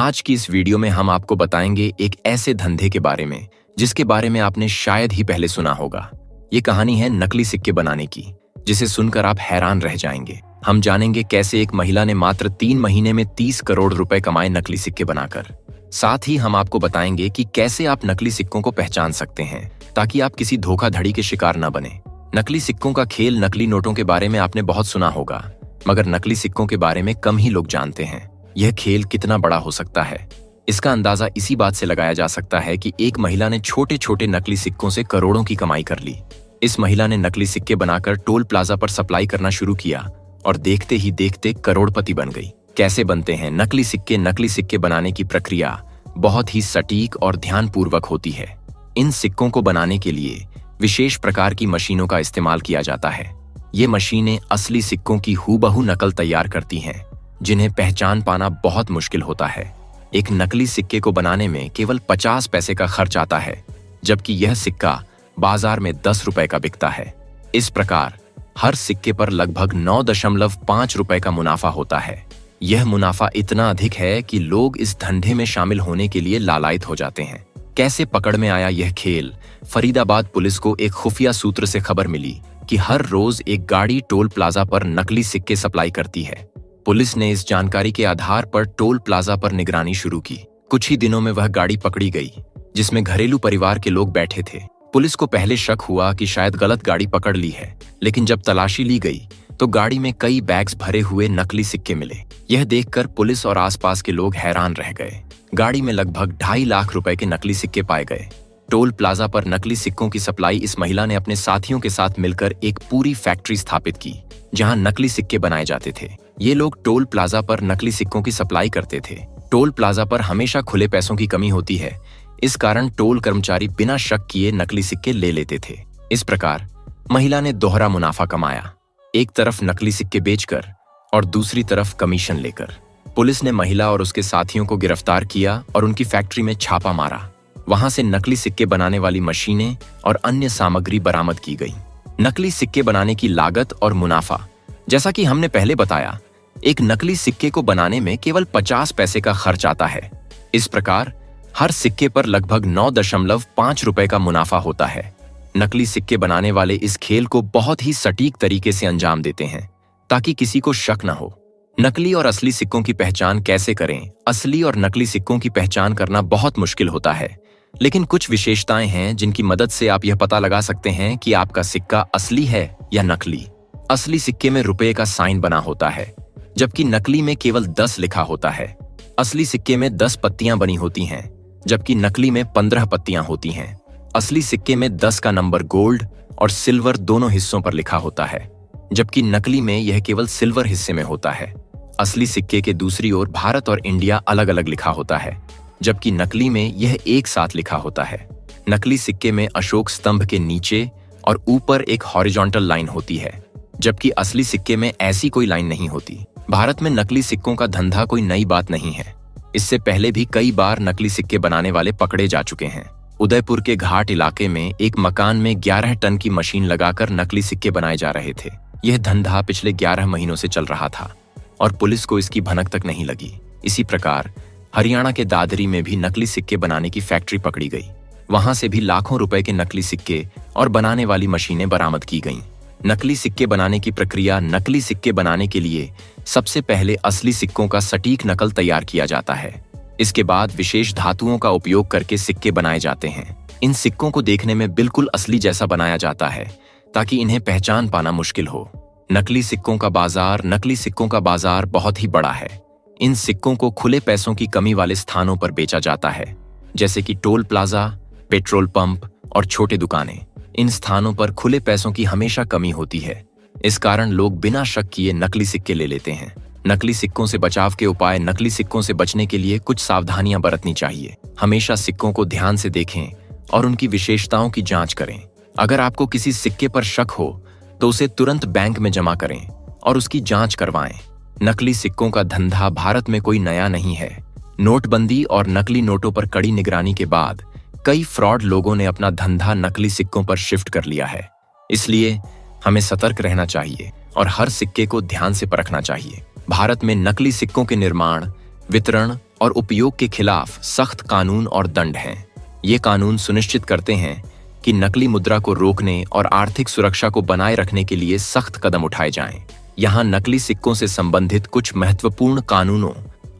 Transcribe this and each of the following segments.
आज की इस वीडियो में हम आपको बताएंगे एक ऐसे धंधे के बारे में जिसके बारे में आपने शायद ही पहले सुना होगा। ये कहानी है नकली सिक्के बनाने की, जिसे सुनकर आप हैरान रह जाएंगे। हम जानेंगे कैसे एक महिला ने मात्र 3 महीने में 30 करोड़ रुपए कमाए नकली सिक्के बनाकर। साथ ही हम आपको बताएंगे कि कैसे आप नकली सिक्कों को पहचान सकते हैं ताकि आप किसी धोखाधड़ी के शिकार न बने। नकली सिक्कों का खेल, नकली नोटों के बारे में आपने बहुत सुना होगा, मगर नकली सिक्कों के बारे में कम ही लोग जानते हैं। यह खेल कितना बड़ा हो सकता है, इसका अंदाजा इसी बात से लगाया जा सकता है कि एक महिला ने छोटे छोटे नकली सिक्कों से करोड़ों की कमाई कर ली। इस महिला ने नकली सिक्के बनाकर टोल प्लाजा पर सप्लाई करना शुरू किया और देखते ही देखते करोड़पति बन गई। कैसे बनते हैं नकली सिक्के? नकली सिक्के बनाने की प्रक्रिया बहुत ही सटीक और ध्यानपूर्वक होती है। इन सिक्कों को बनाने के लिए विशेष प्रकार की मशीनों का इस्तेमाल किया जाता है। ये मशीनें असली सिक्कों की हूबहू नकल तैयार करती हैं, जिन्हें पहचान पाना बहुत मुश्किल होता है। एक नकली सिक्के को बनाने में केवल 50 पैसे का खर्च आता है, जबकि यह सिक्का बाजार में 10 रुपए का बिकता है। इस प्रकार हर सिक्के पर लगभग 9.5 रुपए का मुनाफा होता है। यह मुनाफा इतना अधिक है कि लोग इस धंधे में शामिल होने के लिए लालायित हो जाते हैं। कैसे पकड़ में आया यह खेल? फरीदाबाद पुलिस को एक खुफिया सूत्र से खबर मिली कि हर रोज एक गाड़ी टोल प्लाजा पर नकली सिक्के सप्लाई करती है। पुलिस ने इस जानकारी के आधार पर टोल प्लाजा पर निगरानी शुरू की। कुछ ही दिनों में वह गाड़ी पकड़ी गई, जिसमें घरेलू परिवार के लोग बैठे थे। पुलिस को पहले शक हुआ कि शायद गलत गाड़ी पकड़ ली है, लेकिन जब तलाशी ली गई तो गाड़ी में कई बैग्स भरे हुए नकली सिक्के मिले। यह देखकर पुलिस और आसपास के लोग हैरान रह गए। गाड़ी में लगभग 2.5 लाख रुपए के नकली सिक्के पाए गए। टोल प्लाजा पर नकली सिक्कों की सप्लाई इस महिला ने अपने साथियों के साथ मिलकर एक पूरी फैक्ट्री स्थापित की, जहां नकली सिक्के बनाए जाते थे। ये लोग टोल प्लाजा पर नकली सिक्कों की सप्लाई करते थे। टोल प्लाजा पर हमेशा खुले पैसों की कमी होती है, इस कारण टोल कर्मचारी बिना शक किए नकली सिक्के ले लेते थे। इस प्रकार महिला ने दोहरा मुनाफा कमाया, एक तरफ नकली सिक्के बेचकर और दूसरी तरफ कमीशन लेकर। पुलिस ने महिला और उसके साथियों को गिरफ्तार किया और उनकी फैक्ट्री में छापा मारा। वहां से नकली सिक्के बनाने वाली मशीनें और अन्य सामग्री बरामद की गई। नकली सिक्के बनाने की लागत और मुनाफा। जैसा कि हमने पहले बताया, एक नकली सिक्के को बनाने में केवल 50 पैसे का खर्च आता है। इस प्रकार हर सिक्के पर लगभग 9.5 रुपए का मुनाफा होता है। नकली सिक्के बनाने वाले इस खेल को बहुत ही सटीक तरीके से अंजाम देते हैं ताकि किसी को शक न हो। नकली और असली सिक्कों की पहचान कैसे करें? असली और नकली सिक्कों की पहचान करना बहुत मुश्किल होता है, लेकिन कुछ विशेषताएं हैं जिनकी मदद से आप यह पता लगा सकते हैं कि आपका सिक्का असली है या नकली। असली सिक्के में रुपए का साइन बना होता है, जबकि नकली में केवल 10 लिखा होता है। असली सिक्के में 10 पत्तियां बनी होती हैं, जबकि नकली में 15 पत्तियां होती हैं। असली सिक्के में 10 का नंबर गोल्ड और सिल्वर दोनों हिस्सों पर लिखा होता है, जबकि नकली में यह केवल सिल्वर हिस्से में होता है। असली सिक्के के दूसरी ओर भारत और इंडिया अलग अलग लिखा होता है, जबकि नकली में यह एक साथ लिखा होता है। नकली सिक्के में अशोक स्तंभ के नीचे और ऊपर एक हॉरिजॉन्टल लाइन होती है, जबकि असली सिक्के में ऐसी कोई लाइन नहीं होती। भारत में नकली सिक्कों का धंधा कोई नई बात नहीं है। इससे पहले भी कई बार नकली सिक्के बनाने वाले पकड़े जा चुके हैं। उदयपुर के घाट इलाके में एक मकान में 11 टन की मशीन लगाकर नकली सिक्के बनाए जा रहे थे। यह धंधा पिछले 11 महीनों से चल रहा था और पुलिस को इसकी भनक तक नहीं लगी। इसी प्रकार हरियाणा के दादरी में भी नकली सिक्के बनाने की फैक्ट्री पकड़ी गई। वहां से भी लाखों रुपए के नकली सिक्के और बनाने वाली मशीनें बरामद की गईं। नकली सिक्के बनाने की प्रक्रिया। नकली सिक्के बनाने के लिए सबसे पहले असली सिक्कों का सटीक नकल तैयार किया जाता है। इसके बाद विशेष धातुओं का उपयोग करके सिक्के बनाए जाते हैं। इन सिक्कों को देखने में बिल्कुल असली जैसा बनाया जाता है ताकि इन्हें पहचान पाना मुश्किल हो। नकली सिक्कों का बाजार। नकली सिक्कों का बाजार बहुत ही बड़ा है। इन सिक्कों को खुले पैसों की कमी वाले स्थानों पर बेचा जाता है, जैसे कि टोल प्लाजा, पेट्रोल पंप और छोटे दुकानें। इन स्थानों पर खुले पैसों की हमेशा कमी होती है, इस कारण लोग बिना शक किए नकली सिक्के ले लेते हैं। नकली सिक्कों से बचाव के उपाय। नकली सिक्कों से बचने के लिए कुछ सावधानियां बरतनी चाहिए। हमेशा सिक्कों को ध्यान से देखें और उनकी विशेषताओं की जांच करें। अगर आपको किसी सिक्के पर शक हो तो उसे तुरंत बैंक में जमा करें और उसकी जांच करवाएं। नकली सिक्कों का धंधा भारत में कोई नया नहीं है। नोटबंदी और नकली नोटों पर कड़ी निगरानी के बाद कई फ्रॉड लोगों ने अपना धंधा नकली सिक्कों पर शिफ्ट कर लिया है। इसलिए हमें सतर्क रहना चाहिए और हर सिक्के को ध्यान से परखना चाहिए। भारत में नकली सिक्कों के निर्माण, वितरण और उपयोग के खिलाफ सख्त कानून और दंड हैं। ये कानून सुनिश्चित करते हैं कि नकली मुद्रा को रोकने और आर्थिक सुरक्षा को बनाए रखने के लिए सख्त कदम उठाए जाएं। यहाँ नकली सिक्कों से संबंधित कुछ महत्वपूर्ण कानूनों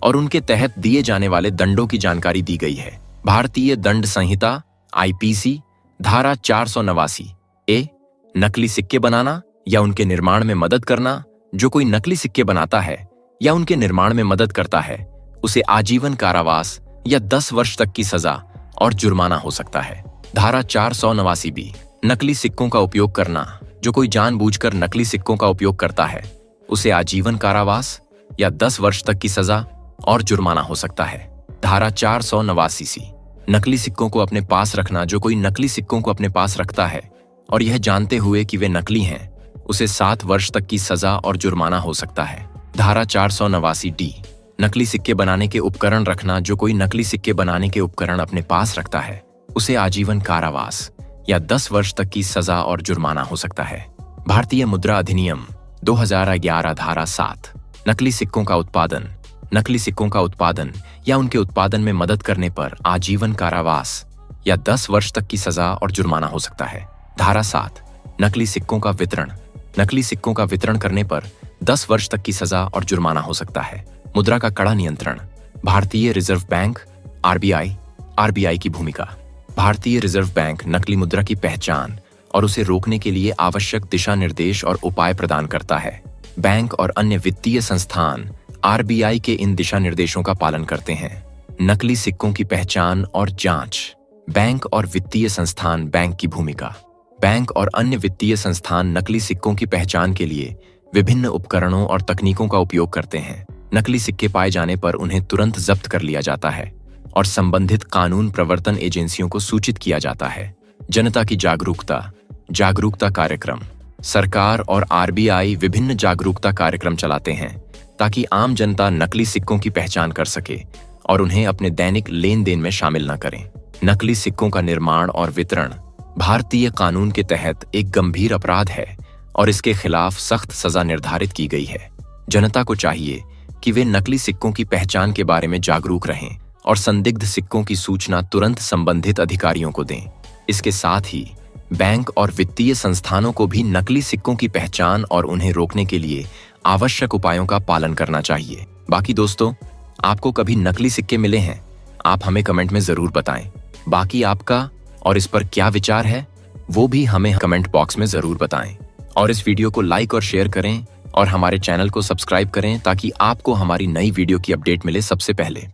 और उनके तहत दिए जाने वाले दंडों की जानकारी दी गई है। भारतीय दंड संहिता IPC धारा 489 ए, नकली सिक्के बनाना या उनके निर्माण में मदद करना। जो कोई नकली सिक्के बनाता है या उनके निर्माण में मदद करता है, उसे आजीवन कारावास या 10 वर्ष तक की सजा और जुर्माना हो सकता है। धारा 489 बी, नकली सिक्कों का उपयोग करना। जो कोई जानबूझकर नकली सिक्कों का उपयोग करता है, उसे आजीवन कारावास या 10 वर्ष तक की सजा और जुर्माना हो सकता है। धारा 489 सी, नकली सिक्कों को अपने पास रखना। जो कोई नकली सिक्कों को अपने पास रखता है और यह जानते हुए कि वे नकली हैं, उसे 7 वर्ष तक की सजा और जुर्माना हो सकता है। धारा 489 डी, नकली सिक्के बनाने के उपकरण रखना। जो कोई नकली सिक्के बनाने के उपकरण अपने पास रखता है, उसे आजीवन कारावास या 10 वर्ष तक की सजा और जुर्माना हो सकता है। भारतीय मुद्रा अधिनियम 2011 धारा 7, नकली सिक्कों का उत्पादन। नकली सिक्कों का उत्पादन या उनके उत्पादन में मदद करने पर आजीवन कारावास या 10 वर्ष तक की सजा और जुर्माना हो सकता है। धारा 7, नकली सिक्कों का वितरण। नकली सिक्कों का वितरण करने पर 10 वर्ष तक की सजा और जुर्माना हो सकता है। मुद्रा का कड़ा नियंत्रण। भारतीय रिजर्व बैंक RBI की भूमिका। भारतीय रिजर्व बैंक नकली मुद्रा की पहचान और उसे रोकने के लिए आवश्यक दिशा निर्देश और उपाय प्रदान करता है। बैंक और अन्य वित्तीय संस्थान RBI के इन दिशा निर्देशों का पालन करते हैं। नकली सिक्कों की पहचान और जांच। बैंक और वित्तीय संस्थान। बैंक की भूमिका। बैंक और अन्य वित्तीय संस्थान नकली सिक्कों की पहचान के लिए विभिन्न उपकरणों और तकनीकों का उपयोग करते हैं। नकली सिक्के पाए जाने पर उन्हें तुरंत जब्त कर लिया जाता है और संबंधित कानून प्रवर्तन एजेंसियों को सूचित किया जाता है। जनता की जागरूकता कार्यक्रम। सरकार और RBI विभिन्न जागरूकता कार्यक्रम चलाते हैं ताकि आम जनता नकली सिक्कों की पहचान कर सके और उन्हें अपने दैनिक लेन देन में शामिल न करें। नकली सिक्कों का निर्माण और वितरण भारतीय कानून के तहत एक गंभीर अपराध है और इसके खिलाफ सख्त सजा निर्धारित की गई है। जनता को चाहिए कि वे नकली सिक्कों की पहचान के बारे में जागरूक रहें और संदिग्ध सिक्कों की सूचना तुरंत संबंधित अधिकारियों को दें। इसके साथ ही बैंक और वित्तीय संस्थानों को भी नकली सिक्कों की पहचान और उन्हें रोकने के लिए आवश्यक उपायों का पालन करना चाहिए। बाकी दोस्तों, आपको कभी नकली सिक्के मिले हैं? आप हमें कमेंट में जरूर बताएं। बाकी आपका और इस पर क्या विचार है, वो भी हमें कमेंट बॉक्स में जरूर बताएं। और इस वीडियो को लाइक और शेयर करें और हमारे चैनल को सब्सक्राइब करें ताकि आपको हमारी नई वीडियो की अपडेट मिले सबसे पहले।